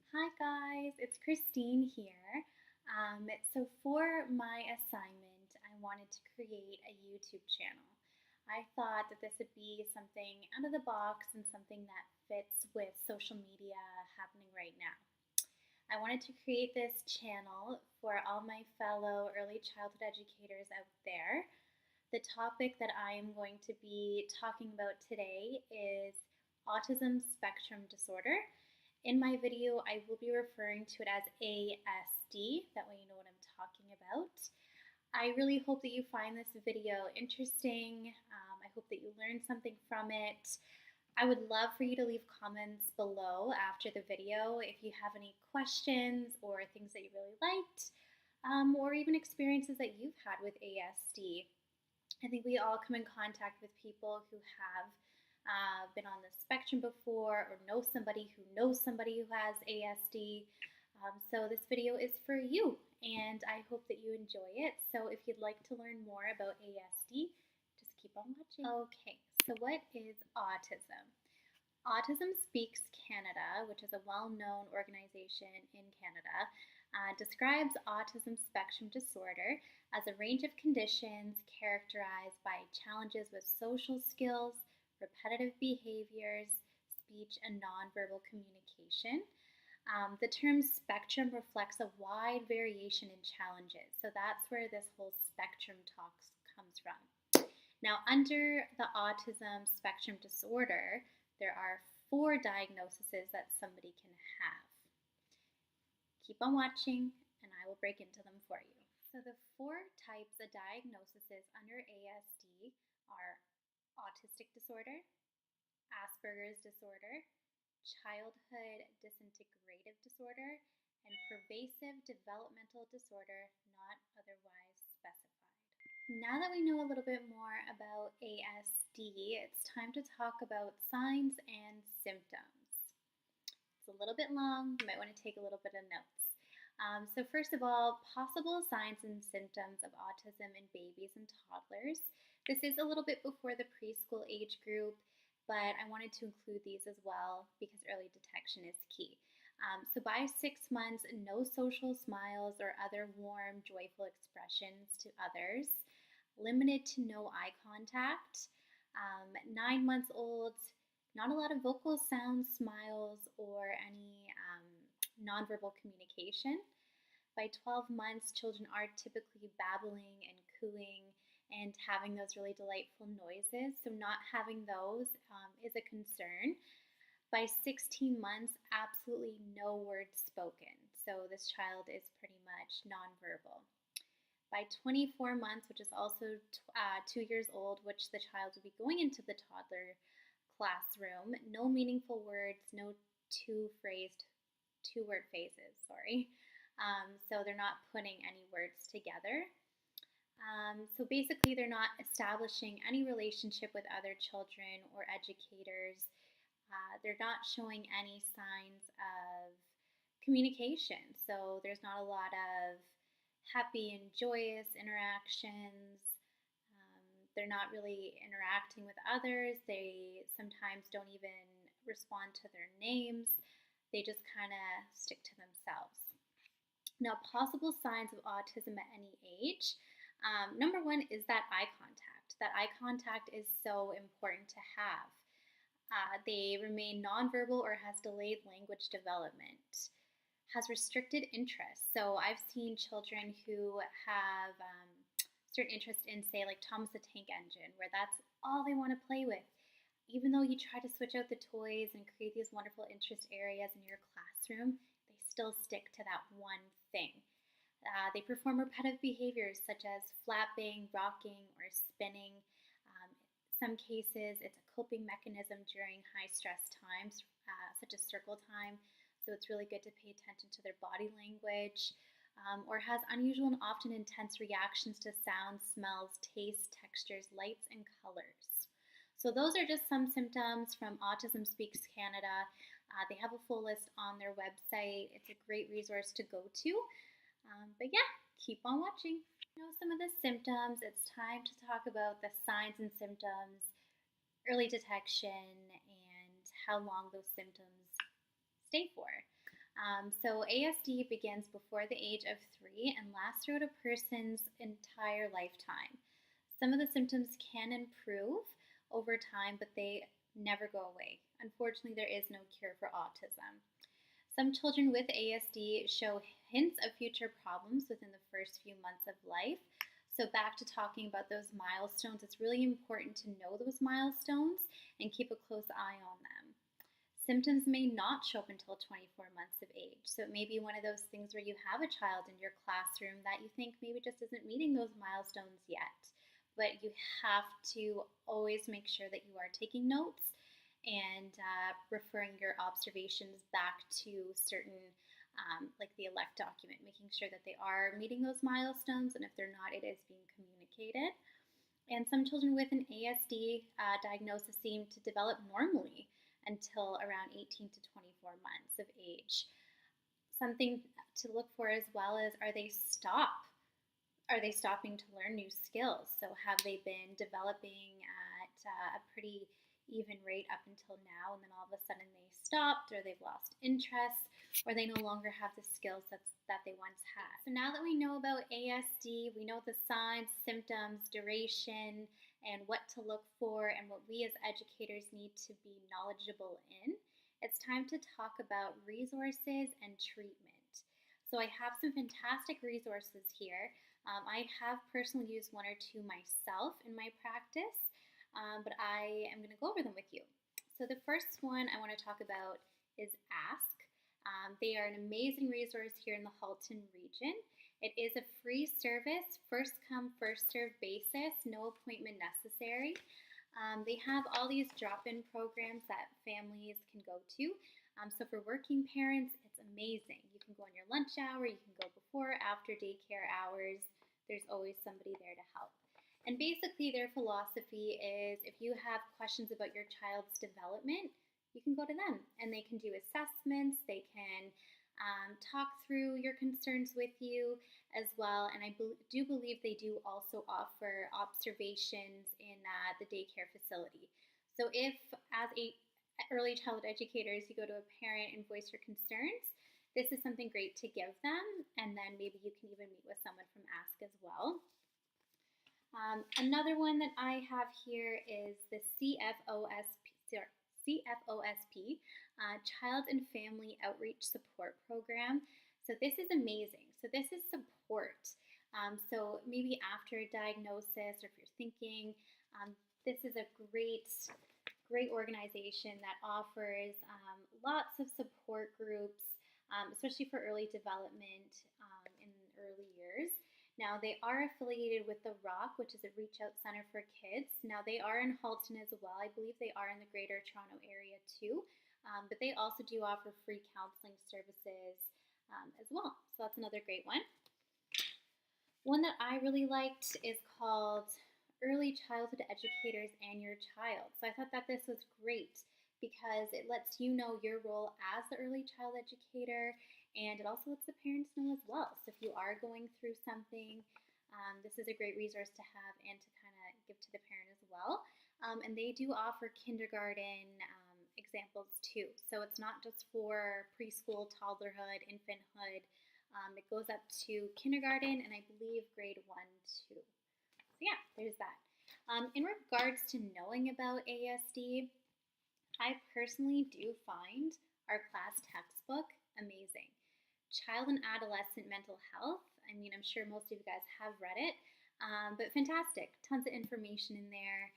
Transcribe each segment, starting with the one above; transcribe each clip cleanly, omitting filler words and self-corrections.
Hi guys, it's Christine here. So for my assignment, I wanted to create a YouTube channel. I thought that this would be something out of the box and something that fits with social media happening right now. I wanted to create this channel for all my fellow early childhood educators out there. The topic that I am going to be talking about today is autism spectrum disorder. In my video, I will be referring to it as ASD, that way you know what I'm talking about. I really hope that you find this video interesting. I hope that you learned something from it. I would love for you to leave comments below after the video if you have any questions or things that you really liked, or even experiences that you've had with ASD. I think we all come in contact with people who have been on the spectrum before or know somebody who knows somebody who has ASD. So this video is for you, and I hope that you enjoy it. So if you'd like to learn more about ASD, just keep on watching. Okay, so what is autism? Autism Speaks Canada, which is a well-known organization in Canada, describes autism spectrum disorder as a range of conditions characterized by challenges with social skills, repetitive behaviors, speech, and nonverbal communication. The term spectrum reflects a wide variation in challenges, so that's where this whole spectrum talk comes from. Now, under the autism spectrum disorder, there are 4 diagnoses that somebody can have. Keep on watching, and I will break into them for you. So the 4 types of diagnoses under ASD are autistic disorder, Asperger's disorder, childhood disintegrative disorder, and pervasive developmental disorder not otherwise specified. Now that we know a little bit more about ASD, it's time to talk about signs and symptoms. It's a little bit long, you might want to take a little bit of notes. So first of all, possible signs and symptoms of autism in babies and toddlers. This is a little bit before the preschool age group, but I wanted to include these as well because early detection is key. So by 6 months, no social smiles or other warm, joyful expressions to others, limited to no eye contact. 9 months old, not a lot of vocal sounds, smiles, or any nonverbal communication. By 12 months, children are typically babbling and cooing and having those really delightful noises. So not having those is a concern. By 16 months, absolutely no words spoken. So this child is pretty much nonverbal. By 24 months, which is also 2 years old, which the child will be going into the toddler classroom, no meaningful words, no two-word phrases, sorry. So they're not putting any words together. So basically, they're not establishing any relationship with other children or educators. They're not showing any signs of communication. So there's not a lot of happy and joyous interactions. They're not really interacting with others. They sometimes don't even respond to their names. They just kind of stick to themselves. Now, possible signs of autism at any age. Number 1 is that eye contact. That eye contact is so important to have. They remain nonverbal or has delayed language development. Has restricted interest. So I've seen children who have certain interest in, say, like Thomas the Tank Engine, where that's all they want to play with. Even though you try to switch out the toys and create these wonderful interest areas in your classroom, they still stick to that one thing. They perform repetitive behaviors such as flapping, rocking, or spinning. In some cases, it's a coping mechanism during high-stress times, such as circle time. So it's really good to pay attention to their body language, or has unusual and often intense reactions to sounds, smells, tastes, textures, lights, and colors. So those are just some symptoms from Autism Speaks Canada. They have a full list on their website. It's a great resource to go to. But yeah, keep on watching. You know some of the symptoms. It's time to talk about the signs and symptoms, early detection, and how long those symptoms stay for. So ASD begins before the age of 3 and lasts throughout a person's entire lifetime. Some of the symptoms can improve over time, but they never go away. Unfortunately, there is no cure for autism. Some children with ASD show hints of future problems within the first few months of life. So, back to talking about those milestones, it's really important to know those milestones and keep a close eye on them. Symptoms may not show up until 24 months of age. So, it may be one of those things where you have a child in your classroom that you think maybe just isn't meeting those milestones yet. But you have to always make sure that you are taking notes and referring your observations back to certain, like the elect document, making sure that they are meeting those milestones, and if they're not, it is being communicated. And some children with an ASD diagnosis seem to develop normally until around 18 to 24 months of age. Something to look for as well is, are they stopping to learn new skills? So have they been developing at a pretty even rate up until now, and then all of a sudden they stopped, or they've lost interest, or they no longer have the skills that they once had? So now that we know about ASD, we know the signs, symptoms, duration, and what to look for, and what we as educators need to be knowledgeable in, it's time to talk about resources and treatment. So I have some fantastic resources here. I have personally used one or two myself in my practice, but I am going to go over them with you. So the first one I want to talk about is Ask. They are an amazing resource here in the Halton region. It is a free service, first come, first serve basis, no appointment necessary. They have all these drop-in programs that families can go to. So for working parents, it's amazing. You can go on your lunch hour, you can go before, after daycare hours. There's always somebody there to help. And basically their philosophy is, if you have questions about your child's development, you can go to them and they can do assessments, they can talk through your concerns with you as well. And I do believe they do also offer observations in the daycare facility. So if as early childhood educators you go to a parent and voice your concerns, this is something great to give them, and then maybe you can even meet with someone from Ask as well. Another one that I have here is the CFOSP, Child and Family Outreach Support Program. So this is amazing. So this is support. So maybe after a diagnosis, or if you're thinking, this is a great organization that offers lots of support groups, especially for early development in early years. Now, they are affiliated with The Rock, which is a Reach Out Center for Kids. Now, they are in Halton as well. I believe they are in the Greater Toronto area too. But they also do offer free counseling services as well. So that's another great one. One that I really liked is called Early Childhood Educators and Your Child. So I thought that this was great because it lets you know your role as the early child educator, and it also lets the parents know as well. So if you are going through something, this is a great resource to have and to kind of give to the parent as well. And they do offer kindergarten examples too. So it's not just for preschool, toddlerhood, infanthood. It goes up to kindergarten and I believe grade 1 too. So yeah, there's that. In regards to knowing about ASD, I personally do find our class textbook amazing. Child and Adolescent Mental Health. I mean, I'm sure most of you guys have read it, but fantastic. Tons of information in there.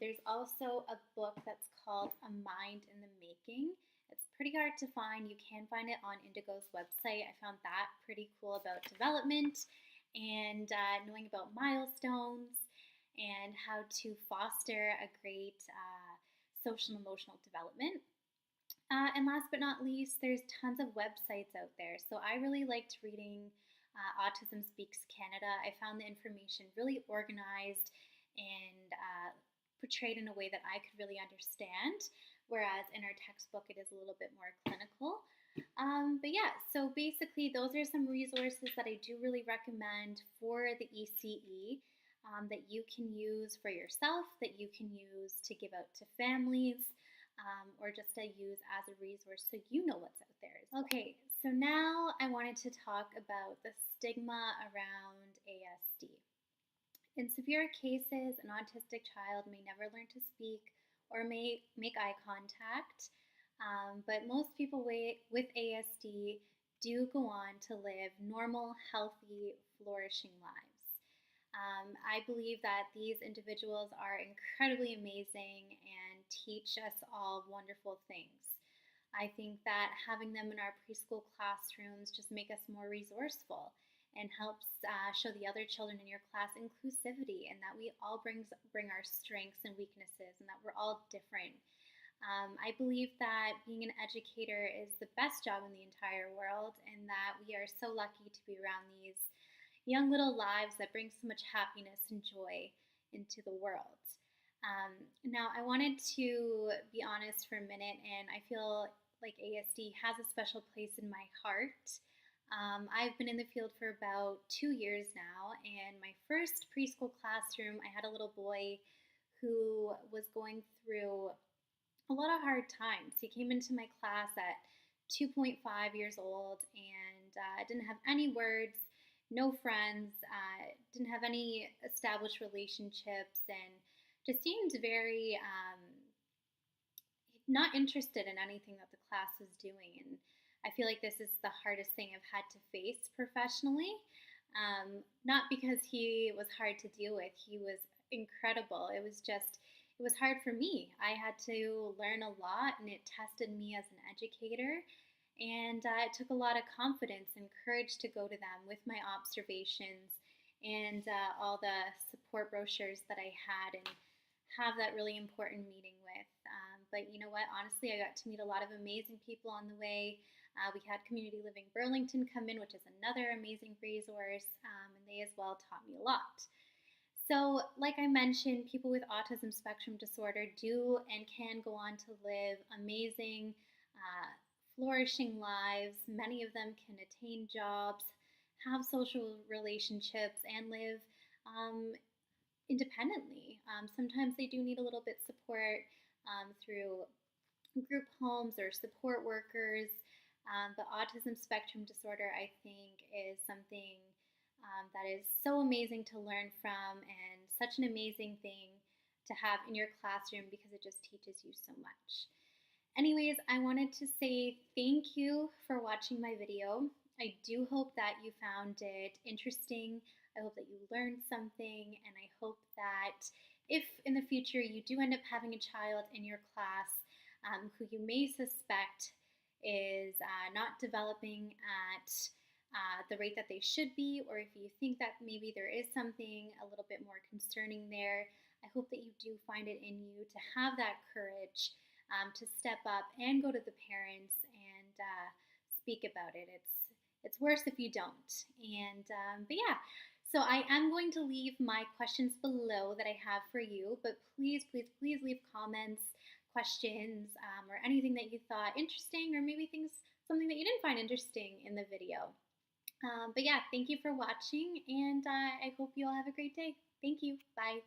There's also a book that's called A Mind in the Making. It's pretty hard to find. You can find it on Indigo's website. I found that pretty cool about development and knowing about milestones and how to foster a great social and emotional development. And last but not least, there's tons of websites out there. So I really liked reading Autism Speaks Canada. I found the information really organized and portrayed in a way that I could really understand, whereas in our textbook it is a little bit more clinical. But yeah, so basically those are some resources that I do really recommend for the ECE that you can use for yourself, that you can use to give out to families. or just to use as a resource so you know what's out there as well. Okay, so now I wanted to talk about the stigma around ASD. In severe cases, an autistic child may never learn to speak or may make eye contact, but most people with ASD do go on to live normal, healthy, flourishing lives. I believe that these individuals are incredibly amazing and teach us all wonderful things. I think that having them in our preschool classrooms just make us more resourceful and helps show the other children in your class inclusivity and that we all bring our strengths and weaknesses and that we're all different. I believe that being an educator is the best job in the entire world and that we are so lucky to be around these young little lives that bring so much happiness and joy into the world. Now, I wanted to be honest for a minute, and I feel like ASD has a special place in my heart. I've been in the field for about 2 years now, and my first preschool classroom, I had a little boy who was going through a lot of hard times. He came into my class at 2.5 years old and didn't have any words, no friends, didn't have any established relationships, and just seemed very not interested in anything that the class was doing. And I feel like this is the hardest thing I've had to face professionally. Not because he was hard to deal with, he was incredible. It was hard for me. I had to learn a lot, and it tested me as an educator. And it took a lot of confidence and courage to go to them with my observations and all the support brochures that I had and have that really important meeting with. But you know what? Honestly, I got to meet a lot of amazing people on the way. We had Community Living Burlington come in, which is another amazing resource, and they as well taught me a lot. So, like I mentioned, people with autism spectrum disorder do and can go on to live amazing, flourishing lives. Many of them can attain jobs, have social relationships, and live independently. Sometimes they do need a little bit support through group homes or support workers. But autism spectrum disorder, I think, is something that is so amazing to learn from and such an amazing thing to have in your classroom because it just teaches you so much. Anyways, I wanted to say thank you for watching my video. I do hope that you found it interesting. I hope that you learned something, and I hope that if in the future you do end up having a child in your class who you may suspect is not developing at the rate that they should be, or if you think that maybe there is something a little bit more concerning there, I hope that you do find it in you to have that courage to step up and go to the parents and speak about it. It's worse if you don't. And but yeah, so I am going to leave my questions below that I have for you. But please, please, please leave comments, questions, or anything that you thought interesting, or maybe something that you didn't find interesting in the video. But yeah, thank you for watching, and I hope you all have a great day. Thank you. Bye.